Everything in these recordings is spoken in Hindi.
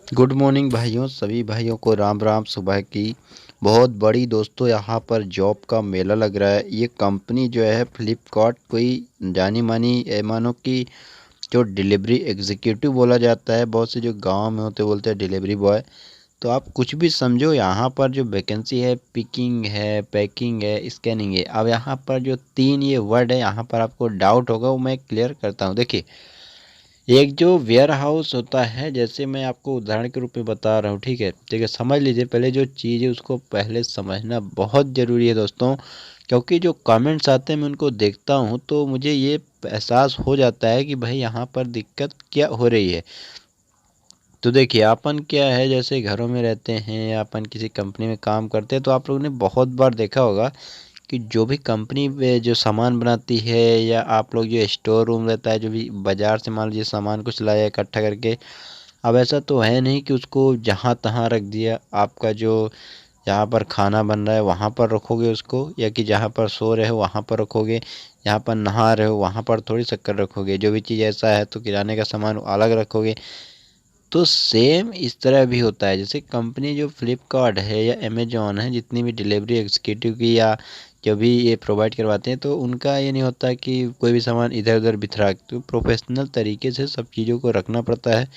गुड मॉर्निंग भाइयों, सभी भाइयों को राम राम। सुबह की बहुत बड़ी दोस्तों यहाँ पर जॉब का मेला लग रहा है। ये कंपनी जो है फ्लिपकार्ट, कोई जानी मानी मानो कि जो डिलीवरी एग्जीक्यूटिव बोला जाता है, बहुत से जो गांव में होते बोलते हैं डिलीवरी बॉय। तो आप कुछ भी समझो, यहाँ पर जो वैकेंसी है पिकिंग है, पैकिंग है, स्कैनिंग है। अब यहाँ पर जो तीन ये वर्ड है, यहाँ पर आपको डाउट होगा, वो मैं क्लियर करता हूँ। देखिए, एक जो वेयर हाउस होता है, जैसे मैं आपको उदाहरण के रूप में बता रहा हूँ, ठीक है ठीक है, समझ लीजिए। पहले जो चीज़ है उसको पहले समझना बहुत ज़रूरी है दोस्तों, क्योंकि जो कमेंट्स आते हैं मैं उनको देखता हूँ तो मुझे ये एहसास हो जाता है कि भाई यहाँ पर दिक्कत क्या हो रही है। तो देखिए, अपन क्या है, जैसे घरों में रहते हैं या अपन किसी कंपनी में काम करते हैं, तो आप लोगों ने बहुत बार देखा होगा कि जो भी कंपनी में जो सामान बनाती है, या आप लोग जो स्टोर रूम रहता है, जो भी बाज़ार से मान लीजिए सामान कुछ लाया इकट्ठा करके, अब ऐसा तो है नहीं कि उसको जहाँ तहाँ रख दिया। आपका जो जहाँ पर खाना बन रहा है वहाँ पर रखोगे उसको, या कि जहाँ पर सो रहे हो वहाँ पर रखोगे, यहाँ पर नहा रहे हो वहाँ पर थोड़ी शक्कर रखोगे। जो भी चीज़ ऐसा है तो किराने का सामान अलग रखोगे। तो सेम इस तरह भी होता है। जैसे कंपनी जो फ्लिपकार्ट है या अमेजोन है, जितनी भी डिलीवरी एग्जीक्यूटिव की या जो भी ये प्रोवाइड करवाते हैं, तो उनका ये नहीं होता कि कोई भी सामान इधर उधर बिखरा। तो प्रोफेशनल तरीके से सब चीज़ों को रखना पड़ता है।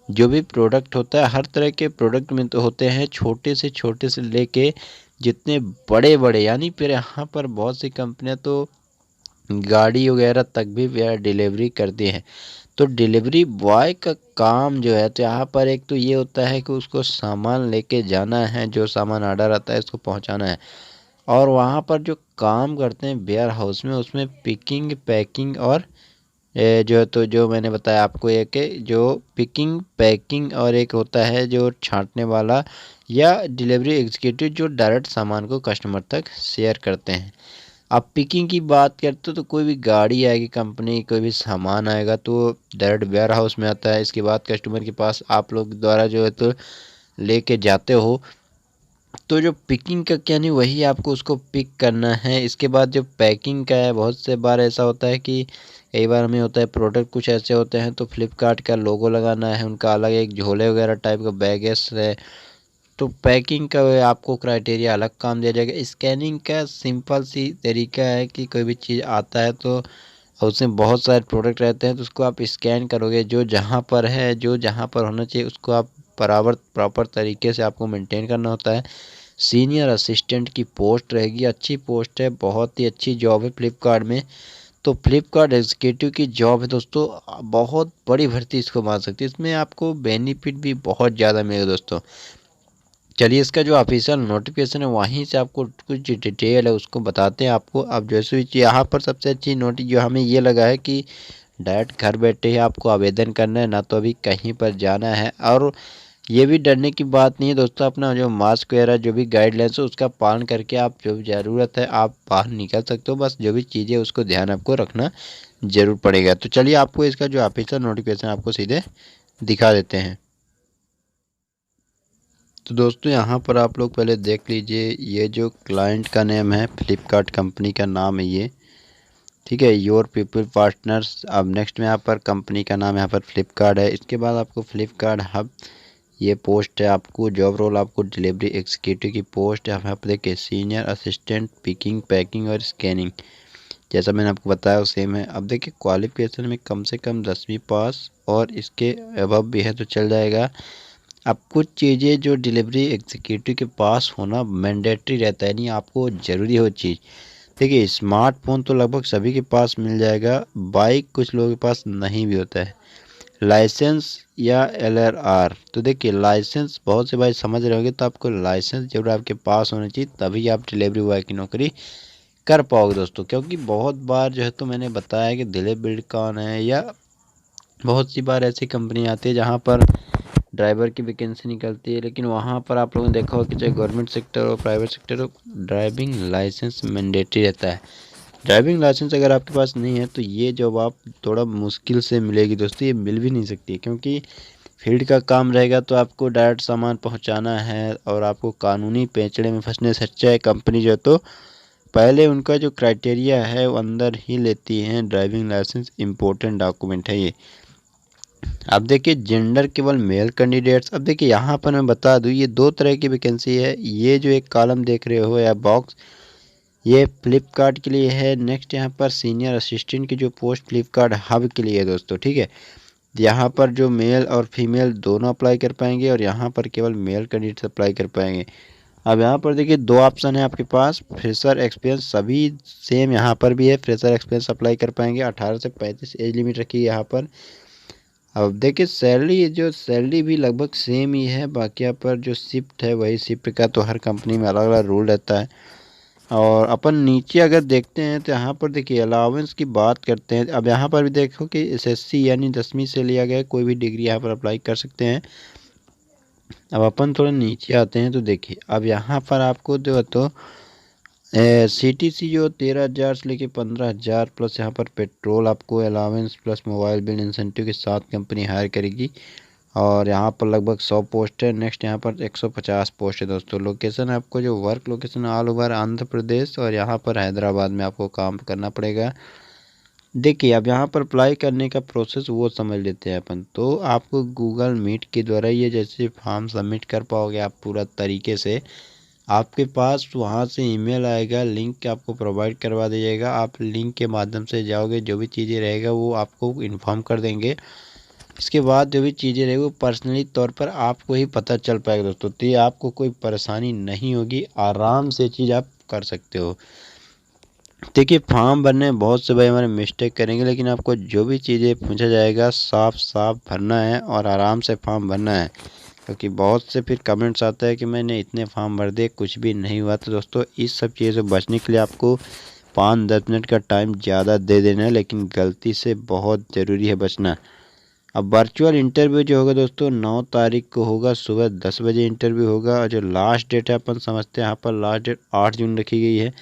जो भी प्रोडक्ट होता है, हर तरह के प्रोडक्ट में तो होते हैं, छोटे से लेके जितने बड़े बड़े, यानी फिर यहाँ पर बहुत सी कंपनियां तो गाड़ी वगैरह तक भी डिलीवरी करती हैं। तो डिलीवरी बॉय का काम जो है, तो यहाँ पर एक तो ये होता है कि उसको सामान लेके जाना है, जो सामान ऑर्डर आता है उसको पहुँचाना है। और वहाँ पर जो काम करते हैं वेयर हाउस में, उसमें पिकिंग पैकिंग और जो तो जो मैंने बताया आपको, एक है जो पिकिंग पैकिंग, और एक होता है जो छांटने वाला या डिलीवरी एग्जीक्यूटिव, जो डायरेक्ट सामान को कस्टमर तक शेयर करते हैं। अब पिकिंग की बात करते हो तो कोई भी गाड़ी आएगी कंपनी, कोई भी सामान आएगा तो डायरेक्ट वेयर हाउस में आता है। इसके बाद कस्टमर के पास आप लोग द्वारा जो है तो लेके जाते हो। तो जो पिकिंग का क्या नहीं, वही आपको उसको पिक करना है। इसके बाद जो पैकिंग का है, बहुत से बार ऐसा होता है कि कई बार हमें होता है प्रोडक्ट कुछ ऐसे होते हैं तो फ्लिपकार्ट का लोगो लगाना है, उनका अलग एक झोले वगैरह टाइप का बैगेस है। तो पैकिंग का आपको क्राइटेरिया अलग काम दिया जाएगा। स्कैनिंग का सिंपल सी तरीका है कि कोई भी चीज़ आता है तो उसमें बहुत सारे प्रोडक्ट रहते हैं, तो उसको आप स्कैन करोगे, जो जहाँ पर है, जो जहाँ पर होना चाहिए उसको आप बराबर प्रॉपर तरीके से आपको मेंटेन करना होता है। सीनियर असिस्टेंट की पोस्ट रहेगी, अच्छी पोस्ट है, बहुत ही अच्छी जॉब है फ्लिपकार्ट में। तो फ्लिपकार्ट एग्जीक्यूटिव की जॉब है दोस्तों, बहुत बड़ी भर्ती इसको मान सकती है। इसमें आपको बेनिफिट भी बहुत ज़्यादा मिलेगा दोस्तों। चलिए, इसका जो ऑफिशियल नोटिफिकेशन है वहीं से आपको कुछ डिटेल है उसको बताते हैं आपको। अब जैसे यहाँ पर सबसे अच्छी नोटिस जो हमें ये लगा है कि डायरेक्ट घर बैठे ही आपको आवेदन करना है, ना तो अभी कहीं पर जाना है। और ये भी डरने की बात नहीं है दोस्तों, अपना जो मास्क वगैरह जो भी गाइडलाइंस है उसका पालन करके आप जो भी ज़रूरत है आप बाहर निकल सकते हो। बस जो भी चीज़ें उसको ध्यान आपको रखना ज़रूर पड़ेगा। तो चलिए, आपको इसका जो ऑफिशियल नोटिफिकेशन आपको सीधे दिखा देते हैं। तो दोस्तों, यहाँ पर आप लोग पहले देख लीजिए, ये जो क्लाइंट का नेम है, फ्लिपकार्ट कंपनी का नाम है ये, ठीक है, योर पीपल पार्टनर्स। अब नेक्स्ट में यहाँ पर कंपनी का नाम यहाँ पर फ्लिपकार्ट है। इसके बाद आपको फ्लिपकार्ट हब, ये पोस्ट है, आपको जॉब रोल आपको डिलीवरी एग्जीक्यूटिव की पोस्ट है। यहाँ पर देखिए, सीनियर असिस्टेंट पिकिंग पैकिंग और स्कैनिंग, जैसा मैंने आपको बताया वो सेम है। अब देखिए, क्वालिफिकेशन में कम से कम 10वीं पास और इसके अबव भी है तो चल जाएगा। अब कुछ चीज़ें जो डिलीवरी एग्जीक्यूटिव के पास होना मैंडेटरी रहता है, नहीं आपको ज़रूरी हो चीज़। देखिए, स्मार्टफोन तो लगभग सभी के पास मिल जाएगा, बाइक कुछ लोगों के पास नहीं भी होता है। लाइसेंस या एलआरआर, तो देखिए लाइसेंस बहुत से भाई समझ रहे होंगे, तो आपको लाइसेंस जरूर आपके पास होना चाहिए, तभी आप डिलीवरी बॉय की नौकरी कर पाओगे दोस्तों। क्योंकि बहुत बार जो है तो मैंने बताया कि डिलीवरी बिल्डकॉन है, या बहुत सी बार ऐसी कंपनी आती है जहाँ पर ड्राइवर की वैकेंसी निकलती है, लेकिन वहाँ पर आप लोगों ने देखा होगा कि चाहे गवर्नमेंट सेक्टर हो प्राइवेट सेक्टर हो, ड्राइविंग लाइसेंस मैंडेटरी रहता है। ड्राइविंग लाइसेंस अगर आपके पास नहीं है तो ये जॉब आप थोड़ा मुश्किल से मिलेगी दोस्तों, ये मिल भी नहीं सकती, क्योंकि फील्ड का काम रहेगा तो आपको डायरेक्ट सामान पहुंचाना है, और आपको कानूनी पेंचड़े में फंसने से अच्छा है कंपनी जो है तो पहले उनका जो क्राइटेरिया है वो अंदर ही लेती हैं। ड्राइविंग लाइसेंस इम्पोर्टेंट डॉक्यूमेंट है ये। अब देखिए जेंडर केवल मेल कैंडिडेट्स। अब देखिए यहाँ पर मैं बता दूँ, ये 2 तरह की वैकेंसी है। ये जो एक कॉलम देख रहे हो या बॉक्स, ये फ्लिपकार्ट के लिए है। नेक्स्ट यहाँ पर सीनियर असिस्टेंट की जो पोस्ट फ्लिपकार्ट हब के लिए है दोस्तों, ठीक है। यहाँ पर जो मेल और फीमेल दोनों अप्लाई कर पाएंगे और यहाँ पर केवल मेल कैंडिडेट्स अप्लाई कर पाएंगे। अब यहाँ पर देखिए 2 ऑप्शन है आपके पास, फ्रेशर एक्सपीरियंस, सभी सेम यहाँ पर भी है। फ्रेशर एक्सपीरियंस अप्लाई कर पाएंगे। 18 से 35 एज लिमिट रखी है यहाँ पर। अब देखिए सैलरी भी लगभग सेम ही है। बाकी यहाँ पर जो शिफ्ट है वही शिफ्ट का, तो हर कंपनी में अलग अलग रूल रहता है। और अपन नीचे अगर देखते हैं तो यहाँ पर देखिए अलाउंस की बात करते हैं। अब यहाँ पर भी देखो कि एसएससी यानी 10वीं से लिया गया कोई भी डिग्री यहाँ पर अप्लाई कर सकते हैं। अब अपन थोड़ा नीचे आते हैं तो देखिए अब यहाँ पर आपको जो तो सीटीसी जो 13,000 से लेके 15,000 प्लस यहाँ पर पेट्रोल आपको allowance plus mobile bill incentive के साथ कंपनी हायर करेगी। और यहाँ पर लगभग 100 पोस्ट है। नेक्स्ट यहाँ पर 150 पोस्ट है दोस्तों। लोकेशन आपको जो work location all over Andhra Pradesh और यहाँ पर हैदराबाद में आपको काम करना पड़ेगा। देखिए अब यहाँ पर अप्लाई करने का प्रोसेस वो समझ लेते हैं अपन। तो आपको गूगल मीट के द्वारा ये जैसे फॉर्म सबमिट कर पाओगे आप पूरा तरीके से, आपके पास वहाँ से ईमेल आएगा, लिंक आपको प्रोवाइड करवा दिया जाएगा। आप लिंक के माध्यम से जाओगे, जो भी चीज़ें रहेगा वो आपको इन्फॉर्म कर देंगे। इसके बाद जो भी चीज़ें रहेगी वो पर्सनली तौर पर आपको ही पता चल पाएगा दोस्तों। तो ये आपको कोई परेशानी नहीं होगी, आराम से चीज़ आप कर सकते हो। देखिए फॉर्म भरने में बहुत से भाई हमारे मिस्टेक करेंगे, लेकिन आपको जो भी चीज़ें पूछा जाएगा साफ साफ भरना है और आराम से फॉर्म भरना है। क्योंकि बहुत से फिर कमेंट्स आता है कि मैंने इतने फॉर्म भर दिए कुछ भी नहीं हुआ। तो दोस्तों इस सब चीज़ों से बचने के लिए आपको 5-10 मिनट का टाइम ज़्यादा दे देना है, लेकिन गलती से बहुत ज़रूरी है बचना। अब वर्चुअल इंटरव्यू जो होगा दोस्तों 9 तारीख को होगा, सुबह 10 बजे इंटरव्यू होगा। और जो लास्ट डेट है अपन समझते हैं यहाँ पर लास्ट डेट 8 जून रखी गई है।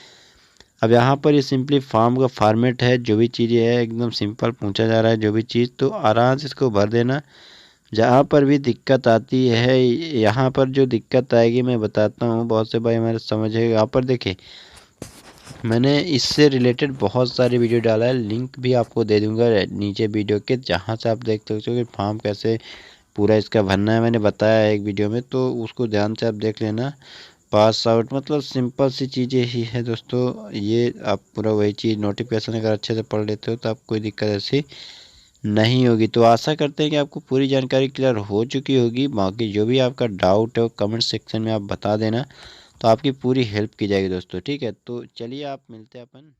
अब यहाँ पर ये सिंपली फॉर्म का फॉर्मेट है, जो भी चीज़ें है एकदम सिंपल पूछा जा रहा है जो भी चीज़, तो आराम से इसको भर देना। जहाँ पर भी दिक्कत आती है, यहाँ पर जो दिक्कत आएगी मैं बताता हूँ, बहुत से भाई हमारे समझे। यहाँ पर देखिए मैंने इससे रिलेटेड बहुत सारे वीडियो डाला है, लिंक भी आपको दे दूंगा नीचे वीडियो के, जहाँ से आप देख सकते हो कि फॉर्म कैसे पूरा इसका भरना है। मैंने बताया है एक वीडियो में, तो उसको ध्यान से आप देख लेना। पास आउट मतलब सिंपल सी चीज़ें ही है दोस्तों। ये आप पूरा वही चीज़ नोटिफिकेशन अगर अच्छे से पढ़ लेते हो तो आप कोई दिक्कत ऐसी नहीं होगी। तो आशा करते हैं कि आपको पूरी जानकारी क्लियर हो चुकी होगी। बाकी जो भी आपका डाउट है वो कमेंट सेक्शन में आप बता देना, तो आपकी पूरी हेल्प की जाएगी दोस्तों। ठीक है, तो चलिए आप मिलते हैं अपन